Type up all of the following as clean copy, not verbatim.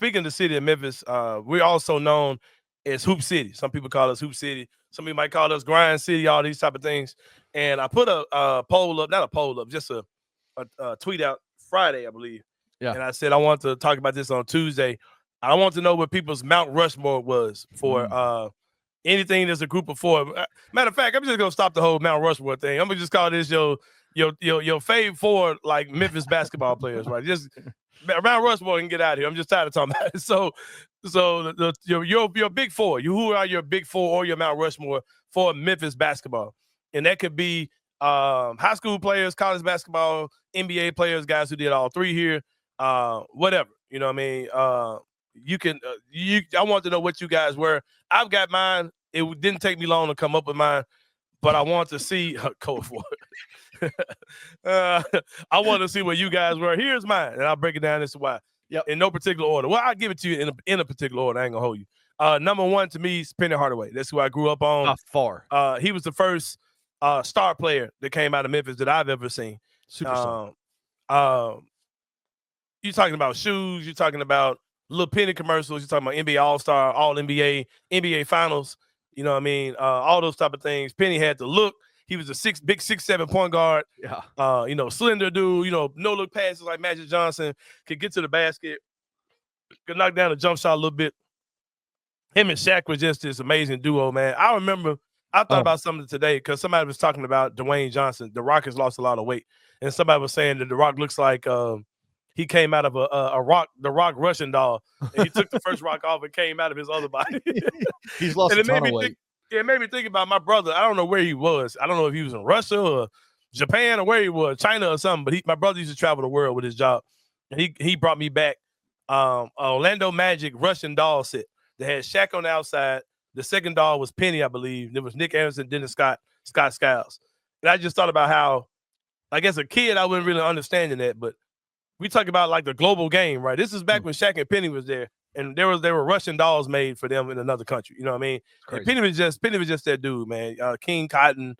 speaking of the city of Memphis, we're also known as Hoop City. Some people call us Hoop City. Some people might call us Grind City, all these type of things. And I put a poll up, not a poll up, just a tweet out Friday, I believe. Yeah. And I said I want to talk about this on Tuesday. I want to know what people's Mount Rushmore was for anything that's a group of four. Matter of fact, I'm just gonna stop the whole Mount Rushmore thing. I'm gonna just call this your fave four like Memphis basketball players, right? Just Mount Rushmore can get out of here. I'm just tired of talking about it. So your big four. Who are your big four or your Mount Rushmore for Memphis basketball? And that could be high school players, college basketball, NBA players, guys who did all three here, whatever. You know what I mean? You can I want to know what you guys were. I've got mine. It didn't take me long to come up with mine, but I want to see code for it. I want to see what you guys were. Here's mine, and I'll break it down as to why. Yep. In no particular order. Well, I'll give it to you in a particular order. I ain't gonna hold you. Number one to me is Penny Hardaway. That's who I grew up on. Not far. He was the first star player that came out of Memphis that I've ever seen. Superstar. You're talking about shoes. You're talking about little penny commercials. You're talking about NBA All-Star, All-NBA, NBA Finals. You know what I mean? All those type of things. Penny had the look. He was a big 6'7" point guard. Yeah. Slender dude. No look passes like Magic Johnson. Could get to the basket. Could knock down a jump shot a little bit. Him and Shaq was just this amazing duo, man. I remember I thought about something today because somebody was talking about Dwayne Johnson. The Rock has lost a lot of weight, and somebody was saying that The Rock looks like he came out of the Rock Russian doll, and he took the first rock off and came out of his other body. He's lost a ton of weight. It made me think about my brother. I don't know where he was. I don't know if he was in Russia or Japan or where he was, China or something. But my brother used to travel the world with his job, and he brought me back Orlando Magic Russian doll set that had Shaq on the outside. The second doll was Penny, I believe. There was Nick Anderson, Dennis Scott Skiles. And I just thought about how, like as a kid, I wasn't really understanding that, but we talk about like the global game, right? This is back when Shaq and Penny was there, and there were Russian dolls made for them in another country. You know what I mean? And Penny was just that dude, man. King Cotton,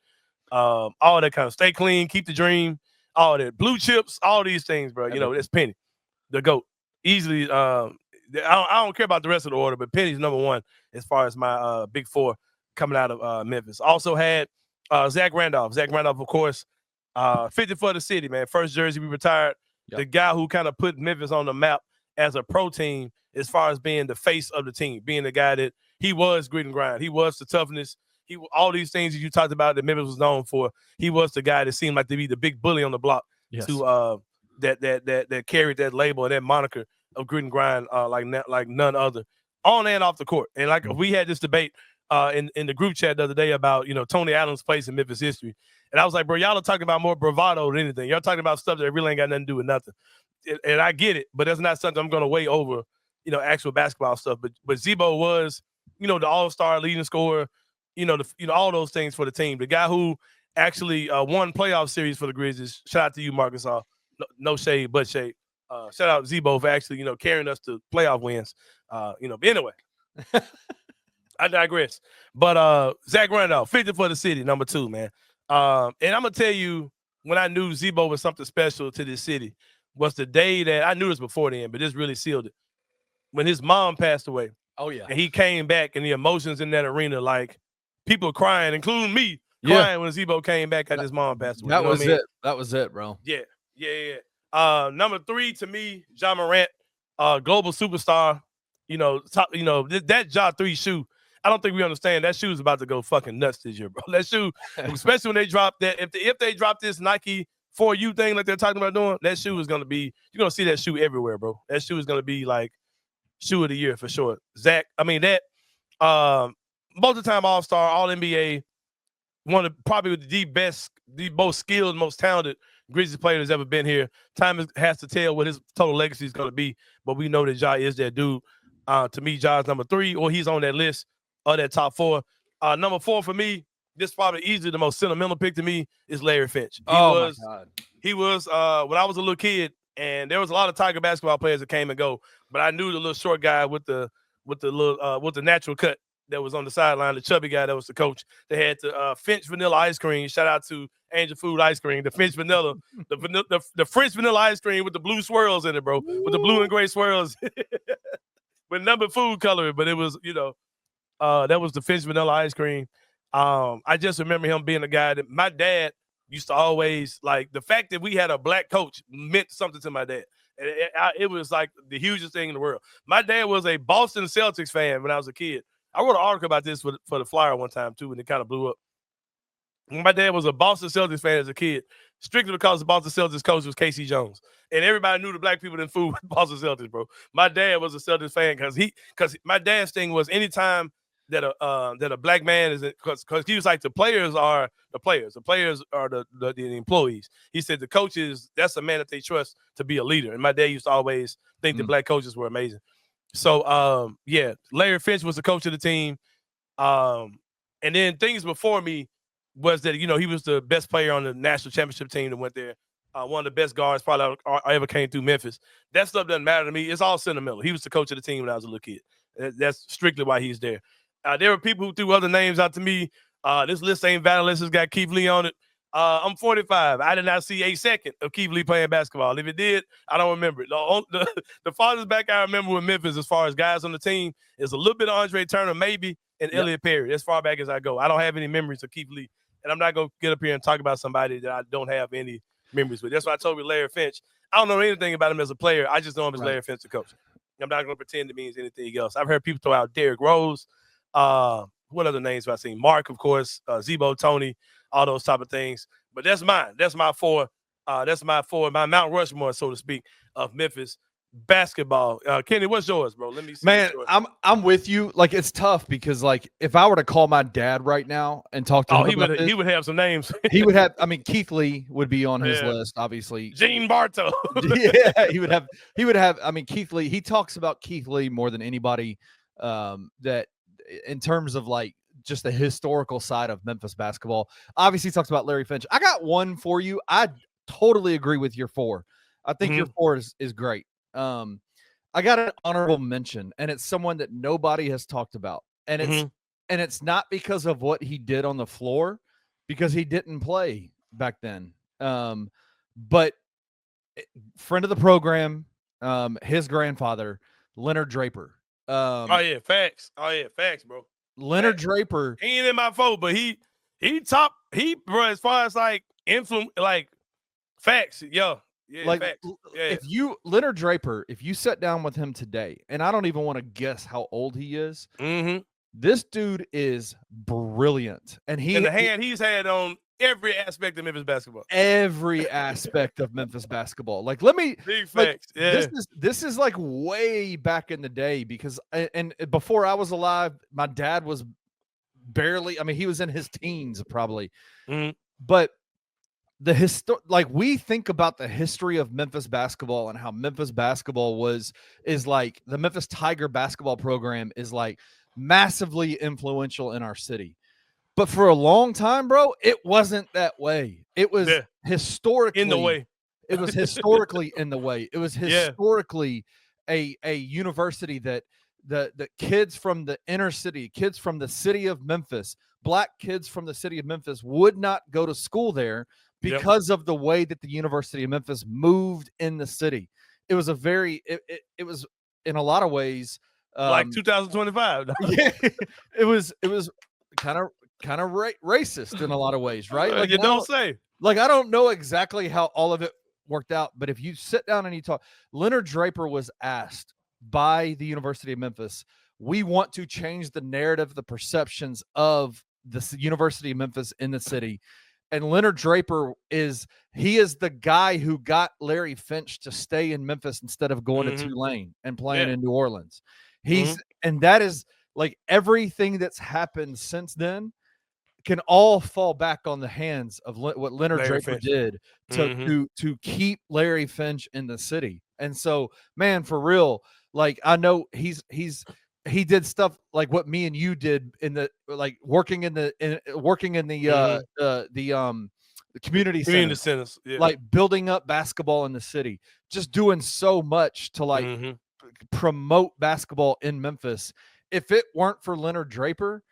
all that kind of stay clean, keep the dream, all that blue chips, all these things, bro. You know, it's Penny, the GOAT. Easily, I don't care about the rest of the order, but Penny's number one as far as my big four coming out of Memphis. Also had Zach Randolph. Zach Randolph, of course, 50 for the city, man. First jersey we retired. Yep. The guy who kind of put Memphis on the map as a pro team as far as being the face of the team, being the guy that he was grit and grind. He was the toughness. All these things that you talked about that Memphis was known for. He was the guy that seemed like to be the big bully on the block to that carried that label and that moniker of grit and grind like none other on and off the court. And like we had this debate in the group chat the other day about Tony Allen's place in Memphis history. And I was like, bro, y'all are talking about more bravado than anything. Y'all talking about stuff that really ain't got nothing to do with nothing. And I get it, but that's not something I'm going to weigh over, actual basketball stuff. But Z-Bo was, the all-star leading scorer, all those things for the team. The guy who actually won playoff series for the Grizzlies. Shout out to you, Marcus. No shade, but shade. Shout out Z-Bo for actually, carrying us to playoff wins. But anyway, I digress. But Zach Randolph, 50 for the city, number 2, man. And I'm going to tell you, when I knew Z-Bo was something special to this city was the day that I knew this before then, but this really sealed it. When his mom passed away. Oh, yeah. And he came back and the emotions in that arena, like people crying, including me, crying when Z-Bo came back and his mom passed away. That was it. That was it, bro. Yeah. Number 3 to me, Ja Morant, global superstar. That Ja 3 shoe. I don't think we understand that shoe is about to go fucking nuts this year, bro. That shoe, especially when they drop that, if they drop this Nike 4U thing like they're talking about doing, that shoe is gonna be, you're gonna see that shoe everywhere, bro. That shoe is gonna be like shoe of the year for sure. Multi-time All-Star, All-NBA, one of probably the best, the most skilled, most talented Grizzlies player that's ever been here. Time has to tell what his total legacy is gonna be, but we know that Ja is that dude. To me, Ja's number 3, or he's on that list of that top 4. Number 4 for me, this is probably easily the most sentimental pick to me, is Larry Finch. My God. He was when I was a little kid, and there was a lot of Tiger basketball players that came and go, but I knew the little short guy with the natural cut that was on the sideline, the chubby guy that was the coach. They had the Finch vanilla ice cream. Shout out to Angel Food Ice Cream, the Finch vanilla, the French vanilla ice cream with the blue swirls in it, bro, with the blue and gray swirls. number food coloring, but it was, that was the Finch vanilla ice cream. I just remember him being a guy that my dad used to always like. The fact that we had a black coach meant something to my dad. It was like the hugest thing in the world. My dad was a Boston Celtics fan when I was a kid. I wrote an article about this for the Flyer one time too, and it kind of blew up. My dad was a Boston Celtics fan as a kid, strictly because the Boston Celtics coach was Casey Jones, and everybody knew the black people didn't fool with Boston Celtics, bro. My dad was a Celtics fan because my dad's thing was anytime that a black man is, because he was like, the players are the players are the employees. He said the coaches, that's a man that they trust to be a leader, and my dad used to always think that black coaches were amazing. So Larry Finch was the coach of the team, and then things before me was that, he was the best player on the national championship team that went there. One of the best guards probably I ever came through Memphis. That stuff doesn't matter to me. It's all sentimental. He was the coach of the team when I was a little kid. That's strictly why he's there. There were people who threw other names out to me. This list ain't valid unless it's got Keith Lee on it. I'm 45. I did not see a second of Keith Lee playing basketball. If it did, I don't remember it. The farthest back I remember with Memphis as far as guys on the team is a little bit of Andre Turner, maybe, and Elliot Perry. As far back as I go. I don't have any memories of Keith Lee. And I'm not going to get up here and talk about somebody that I don't have any memories with. That's why I told you Larry Finch. I don't know anything about him as a player. I just know him as Larry Finch, the coach. I'm not going to pretend it means anything else. I've heard people throw out Derrick Rose. What other names have I seen? Mark, of course, Zebo, Tony, all those type of things. But that's mine. That's my four. My Mount Rushmore, so to speak, of Memphis basketball. Kenny, what's yours, bro? Let me see. Man, I'm with you. Like, it's tough because, like, if I were to call my dad right now and talk to him, he would have some names. He would have. I mean, Keith Lee would be on his list, obviously. Gene Bartow. Yeah, he would have. I mean, Keith Lee. He talks about Keith Lee more than anybody. That in terms of like just the historical side of Memphis basketball. Obviously, he talks about Larry Finch. I got one for you. I totally agree with your four. I think your four is great. I got an honorable mention, and it's someone that nobody has talked about, and it's not because of what he did on the floor, because he didn't play back then. But friend of the program, his grandfather, Leonard Draper. Facts, bro. Leonard Draper. He ain't in my vote, but he bro, as far as like influence, like facts, facts. Leonard Draper, if you sat down with him today, and I don't even want to guess how old he is, this dude is brilliant, and the hand he's had on every aspect of Memphis basketball. Every aspect of Memphis basketball. Like, let me big facts. This is like way back in the day, because and before I was alive, my dad was barely. I mean, he was in his teens probably, but. We think about the history of Memphis basketball and how Memphis basketball is like the Memphis Tiger basketball program is like massively influential in our city. But for a long time, bro, it wasn't that way. It was historically in the way. It was historically in the way. It was historically a university that the kids from the inner city, kids from the city of Memphis, black kids from the city of Memphis would not go to school there because of the way that the University of Memphis moved in the city. It was it was in a lot of ways like 2025. It was kind of racist in a lot by right? Like, you don't say. Like, I don't know exactly how all of it worked out, but if you sit down and you talk, Leonard Draper was asked by the University of Memphis, we want to change the narrative, the perceptions of the University of Memphis in the city. And Leonard Draper is the guy who got Larry Finch to stay in Memphis instead of going to Tulane and playing in New Orleans. And that is like everything that's happened since then can all fall back on the hands of what Leonard Draper did to keep Larry Finch in the city. And so, man, for real, like, I know he did stuff like what me and you did in the, like, working in the community centers, like building up basketball in the city, just doing so much to like promote basketball in Memphis. If it weren't for Leonard Draper,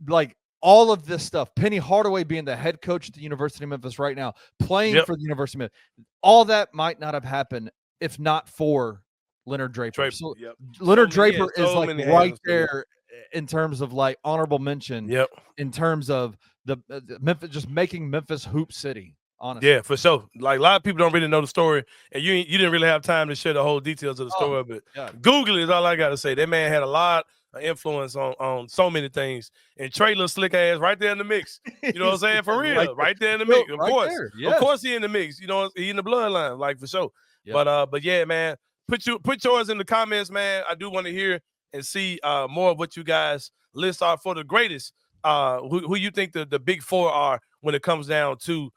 like all of this stuff, Penny Hardaway being the head coach at the University of Memphis right now, playing for the University of Memphis, all that might not have happened if not for Leonard Draper. So Yep. Leonard So many- Draper yeah, is so like many right hands. there in terms of like honorable mention. Yep. In terms of the Memphis, just making Memphis hoop city. Honestly. Yeah, for sure. Like a lot of people don't really know the story, and you didn't really have time to share the whole details of the story. But Google it is all I gotta say. That man had a lot of influence on so many things. And Trey little slick ass right there in the mix. You know what I'm saying? For real, right there in the mix. Of course, he in the mix. You know, he in the bloodline, like for sure. Yep. But yeah, man, put yours in the comments, man. I do want to hear and see more of what you guys list are for the greatest. Who you think the big four are when it comes down to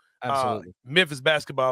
Memphis basketball.